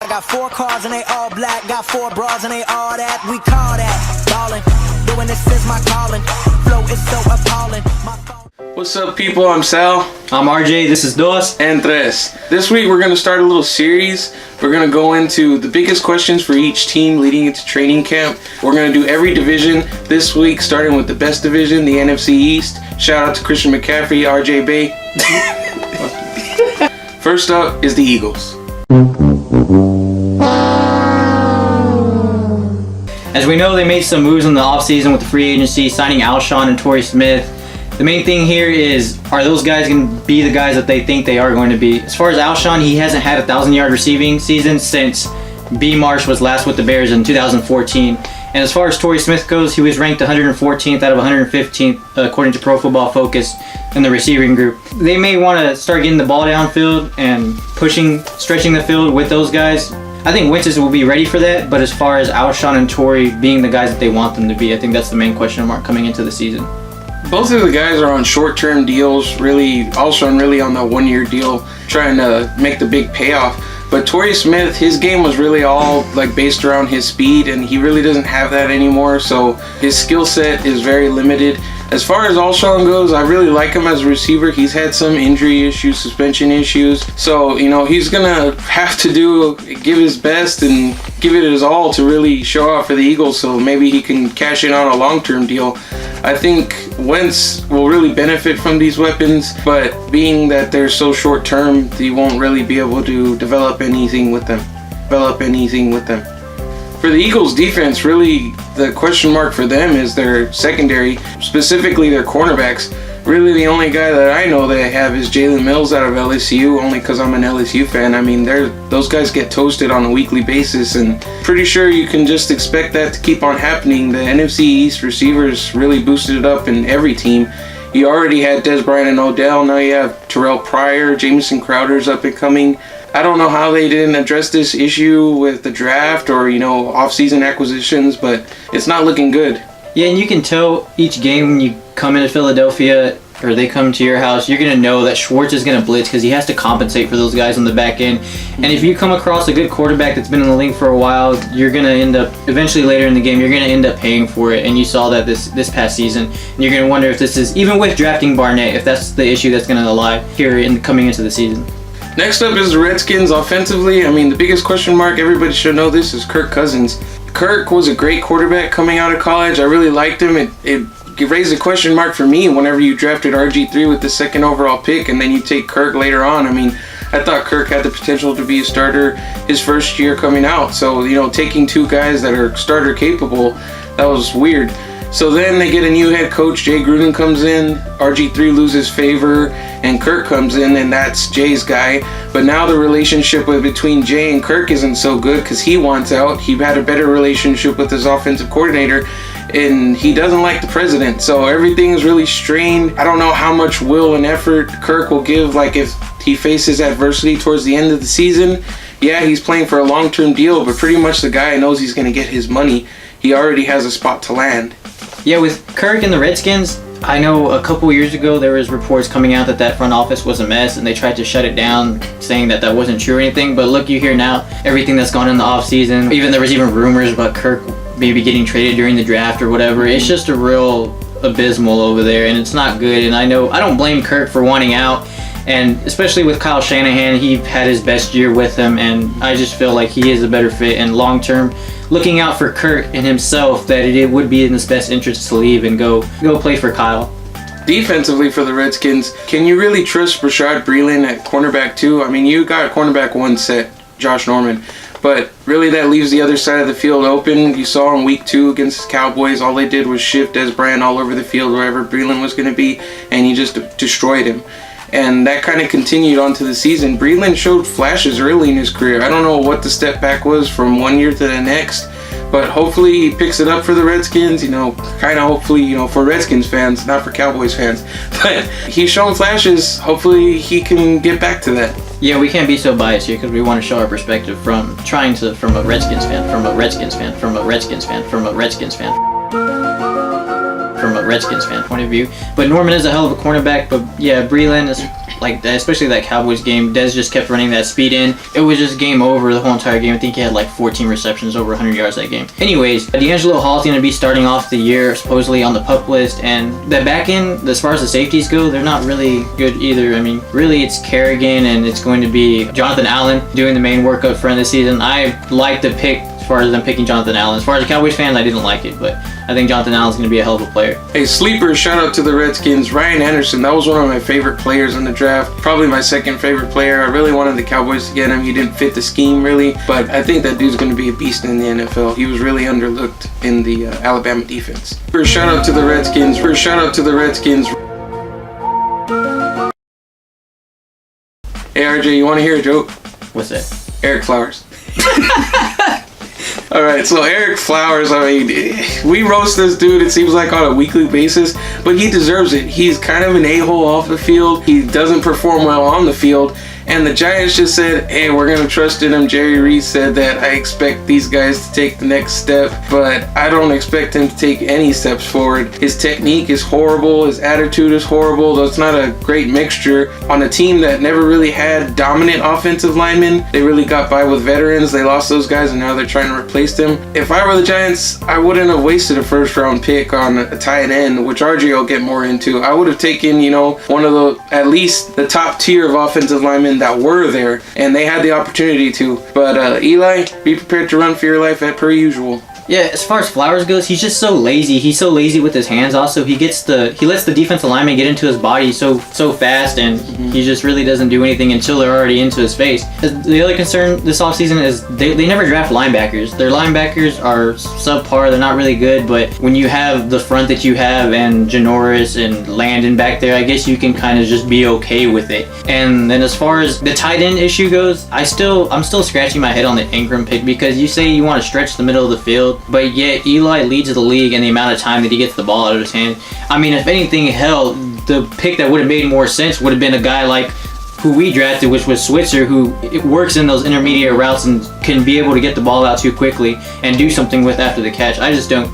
I got 4 cars and they all black, got 4 bras and they all that. We call that ballin'. Doing this is my calling. Flow is so appalling. What's up, people? I'm Sal. I'm RJ. This is Dos. And Tres. This week we're going to start a little series. We're going to go into the biggest questions for each team leading into training camp. We're going to do every division this week, starting with the best division, the NFC East. Shout out to Christian McCaffrey, RJ Bay. First up is the Eagles. As we know, they made some moves in the offseason with the free agency, signing Alshon and Torrey Smith. The main thing here is, are those guys going to be the guys that they think they are going to be? As far as Alshon, he hasn't had a 1,000-yard receiving season since B. Marsh was last with the Bears in 2014. And as far as Torrey Smith goes, he was ranked 114th out of 115th according to Pro Football Focus in the receiving group. They may want to start getting the ball downfield and stretching the field with those guys. I think Wentz will be ready for that, but as far as Alshon and Torrey being the guys that they want them to be, I think that's the main question mark coming into the season. Both of the guys are on short-term deals, really, Alshon really on the 1-year deal, trying to make the big payoff. But Torrey Smith, his game was really all based around his speed, and he really doesn't have that anymore, so his skill set is very limited. As far as Alshon goes, I really like him as a receiver. He's had some injury issues, suspension issues, so he's gonna have to give his best and give it his all to really show out for the Eagles, so maybe he can cash in on a long-term deal. I think Wentz will really benefit from these weapons, but being that they're so short-term, he won't really be able to develop anything with them. For the Eagles defense, really the question mark for them is their secondary, specifically their cornerbacks. Really the only guy that I know they have is Jalen Mills out of LSU, only because I'm an LSU fan. I mean, those guys get toasted on a weekly basis, and pretty sure you can just expect that to keep on happening. The NFC East receivers really boosted it up in every team. You already had Des Bryant and Odell, now you have Terrell Pryor, Jamison Crowder's up and coming. I don't know how they didn't address this issue with the draft or, off-season acquisitions, but it's not looking good. Yeah, and you can tell each game when you come into Philadelphia or they come to your house, you're going to know that Schwartz is going to blitz because he has to compensate for those guys on the back end. And if you come across a good quarterback that's been in the league for a while, you're going to end up, eventually later in the game, you're going to end up paying for it. And you saw that this past season. And you're going to wonder if this is, even with drafting Barnett, if that's the issue that's going to lie here coming into the season. Next up is the Redskins offensively. I mean, the biggest question mark, everybody should know this, is Kirk Cousins. Kirk was a great quarterback coming out of college. I really liked him. It raised a question mark for me whenever you drafted RG3 with the 2nd overall pick and then you take Kirk later on. I mean, I thought Kirk had the potential to be a starter his first year coming out. So, taking 2 guys that are starter capable, that was weird. So then they get a new head coach, Jay Gruden comes in, RG3 loses favor, and Kirk comes in, and that's Jay's guy. But now the relationship between Jay and Kirk isn't so good because he wants out. He had a better relationship with his offensive coordinator, and he doesn't like the president. So everything is really strained. I don't know how much will and effort Kirk will give, if he faces adversity towards the end of the season. Yeah, he's playing for a long-term deal, but pretty much the guy knows he's going to get his money. He already has a spot to land. Yeah, with Kirk and the Redskins, I know a couple years ago there was reports coming out that front office was a mess and they tried to shut it down, saying that wasn't true or anything. But look, you hear now everything that's gone in the offseason. There was even rumors about Kirk maybe getting traded during the draft or whatever. It's just a real abysmal over there, and it's not good. And I don't blame Kirk for wanting out. And especially with Kyle Shanahan, he had his best year with him, and I just feel like he is a better fit. And long term, looking out for Kirk and himself, that it would be in his best interest to leave and go play for Kyle. Defensively for the Redskins, can you really trust Rashad Breeland at cornerback 2? I mean, you got cornerback 1 set, Josh Norman, but really that leaves the other side of the field open. You saw in week 2 against the Cowboys, all they did was shift Des Bryant all over the field wherever Breeland was going to be, and he just destroyed him. And that kind of continued on to the season. Breeland showed flashes early in his career. I don't know what the step back was from 1 year to the next, but hopefully he picks it up for the Redskins, hopefully, for Redskins fans, not for Cowboys fans. But he's shown flashes. Hopefully he can get back to that. Yeah, we can't be so biased here because we want to show our perspective from a Redskins fan point of view. But Norman is a hell of a cornerback. But yeah, Breeland is like especially that Cowboys game, Dez just kept running that speed in. It was just game over the whole entire game. I think he had like 14 receptions, over 100 yards that game. Anyways, D'Angelo Hall's going to be starting off the year supposedly on the PUP list, and that back end, as far as the safeties go, they're not really good either. I mean, really it's Kerrigan and it's going to be Jonathan Allen doing the main work up front this season. I like the pick as far as them picking Jonathan Allen. As far as a Cowboys fan, I didn't like it, but I think Jonathan Allen's going to be a hell of a player. Hey, sleeper, shout out to the Redskins. Ryan Anderson, that was one of my favorite players in the draft. Probably my second favorite player. I really wanted the Cowboys to get him. He didn't fit the scheme, really. But I think that dude's going to be a beast in the NFL. He was really underlooked in the Alabama defense. First shout out to the Redskins. First shout out to the Redskins. Hey, RJ, you want to hear a joke? What's that? Eric Flowers. All right, so Eric Flowers, I mean, we roast this dude, it seems like, on a weekly basis, but he deserves it. He's kind of an a-hole off the field. He doesn't perform well on the field. And the Giants just said, hey, we're going to trust in him. Jerry Reese said that I expect these guys to take the next step, but I don't expect him to take any steps forward. His technique is horrible. His attitude is horrible. That's not a great mixture. On a team that never really had dominant offensive linemen, they really got by with veterans. They lost those guys, and now they're trying to replace them. If I were the Giants, I wouldn't have wasted a first-round pick on a tight end, which RJ will get more into. I would have taken, one of the, at least the top tier of offensive linemen that were there, and they had the opportunity to. But Eli, be prepared to run for your life per usual. Yeah, as far as Flowers goes, he's just so lazy. He's so lazy with his hands. Also, he lets the defensive lineman get into his body so fast, and he just really doesn't do anything until they're already into his face. The other concern this offseason is they never draft linebackers. Their linebackers are subpar. They're not really good, but when you have the front that you have and Janoris and Landon back there, I guess you can kind of just be okay with it. And then as far as the tight end issue goes, I'm still scratching my head on the Ingram pick, because you say you want to stretch the middle of the field, but yet Eli leads the league in the amount of time that he gets the ball out of his hand. I mean, if anything, hell, the pick that would have made more sense would have been a guy like who we drafted, which was Switzer, who works in those intermediate routes and can be able to get the ball out too quickly and do something with after the catch. I just don't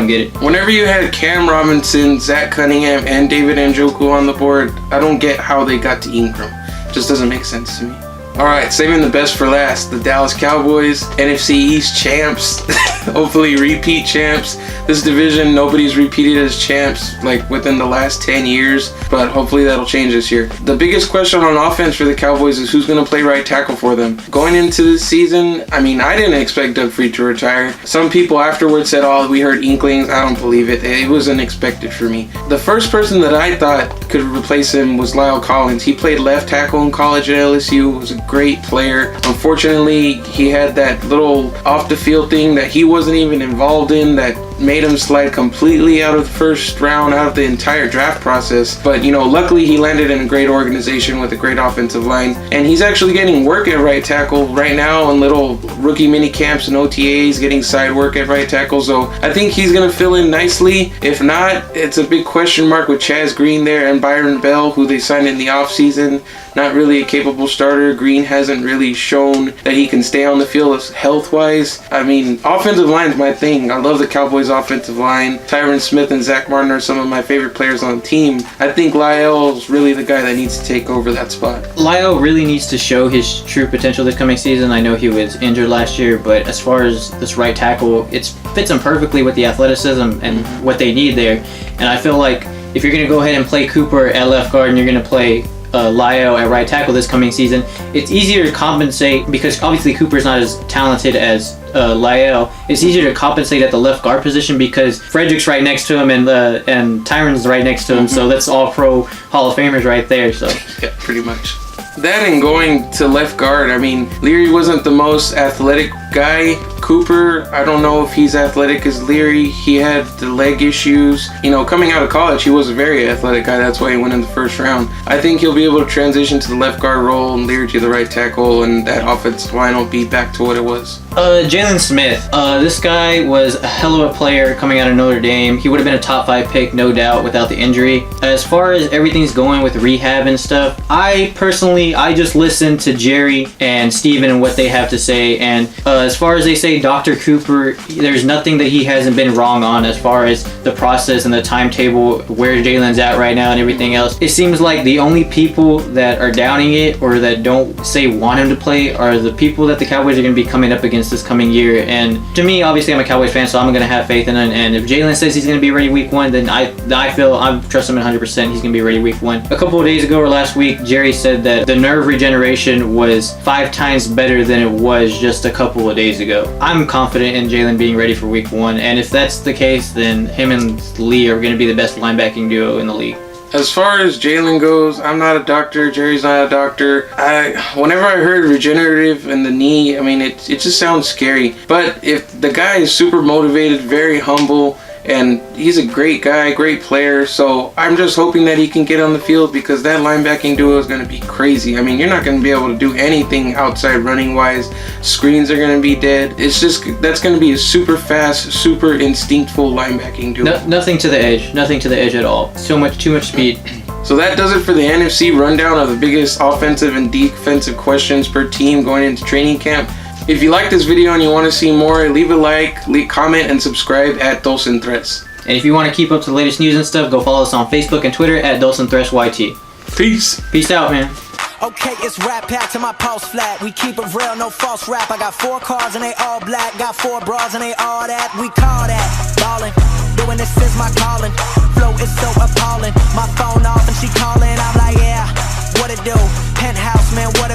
get it. Whenever you had Cam Robinson, Zach Cunningham, and David Njoku on the board, I don't get how they got to Ingram. It just doesn't make sense to me. All right, saving the best for last. The Dallas Cowboys, NFC East champs, hopefully repeat champs. This division, nobody's repeated as champs like within the last 10 years, but hopefully that'll change this year. The biggest question on offense for the Cowboys is who's going to play right tackle for them. Going into this season, I mean, I didn't expect Doug Freed to retire. Some people afterwards said, oh, we heard inklings. I don't believe it. It was unexpected for me. The first person that I thought could replace him was Lyle Collins. He played left tackle in college at LSU, was a great player. Unfortunately, he had that little off the field thing that he wasn't even involved in that made him slide completely out of the first round, out of the entire draft process. But luckily he landed in a great organization with a great offensive line, and he's actually getting work at right tackle right now in little rookie mini camps and OTAs, getting side work at right tackle. So I think he's gonna fill in nicely. If not, it's a big question mark with Chaz Green there and Byron Bell, who they signed in the offseason. Not really a capable starter. Green hasn't really shown that he can stay on the field health-wise. I mean, offensive line's my thing. I love the Cowboys offensive line. Tyron Smith and Zach Martin are some of my favorite players on the team. I think Lyle's really the guy that needs to take over that spot. Lyle really needs to show his true potential this coming season. I know he was injured last year, but as far as this right tackle, it fits him perfectly with the athleticism and what they need there. And I feel like if you're going to go ahead and play Cooper at left guard and you're going to play Lyle at right tackle this coming season, it's easier to compensate, because obviously Cooper's not as talented as Lyle. It's easier to compensate at the left guard position because Frederick's right next to him and Tyron's right next to him. So that's all pro Hall of Famers right there. So yeah, pretty much. That and going to left guard, I mean, Leary wasn't the most athletic guy. Cooper, I don't know if he's athletic as Leary. He had the leg issues. Coming out of college, he was a very athletic guy. That's why he went in the first round. I think he'll be able to transition to the left guard role and Leary to the right tackle, and that offensive line will be back to what it was. Jalen Smith. This guy was a hell of a player coming out of Notre Dame. He would have been a top 5 pick, no doubt, without the injury. As far as everything's going with rehab and stuff, I just listen to Jerry and Steven and what they have to say, and as far as they say say Dr. Cooper, there's nothing that he hasn't been wrong on as far as the process and the timetable, where Jalen's at right now and everything else. It seems like the only people that are doubting it or that don't say want him to play are the people that the Cowboys are going to be coming up against this coming year. And to me, obviously, I'm a Cowboys fan, so I'm going to have faith in him. And if Jalen says he's going to be ready week 1, then I trust him 100%. He's going to be ready week 1. A couple of days ago or last week, Jerry said that the nerve regeneration was 5 times better than it was just a couple of days ago. I'm confident in Jalen being ready for week 1, and if that's the case, then him and Lee are going to be the best linebacking duo in the league. As far as Jalen goes, I'm not a doctor. Jerry's not a doctor. Whenever I heard regenerative in the knee, I mean, it just sounds scary. But if the guy is super motivated, very humble, and he's a great guy, great player, so I'm just hoping that he can get on the field, because that linebacking duo is going to be crazy. I mean, you're not going to be able to do anything outside running wise. Screens are going to be dead. It's just, that's going to be a super fast, super instinctful linebacking duo. Nothing to the edge at all. Too much speed. So that does it for the NFC rundown of the biggest offensive and defensive questions per team going into training camp. If you like this video and you want to see more, leave a like, comment, and subscribe at Dulcin Threats. And if you want to keep up to the latest news and stuff, go follow us on Facebook and Twitter at Dulcin Threats YT. Peace. Peace out, man. Okay, it's rap packed to my pulse flat. We keep it real, no false rap. I got 4 cars and they all black. Got 4 bras and they all that. We call that ballin'. Doing this is my calling. Flow is so appalling. My phone off and she calling. I'm like, yeah, what it do? Penthouse, man, what it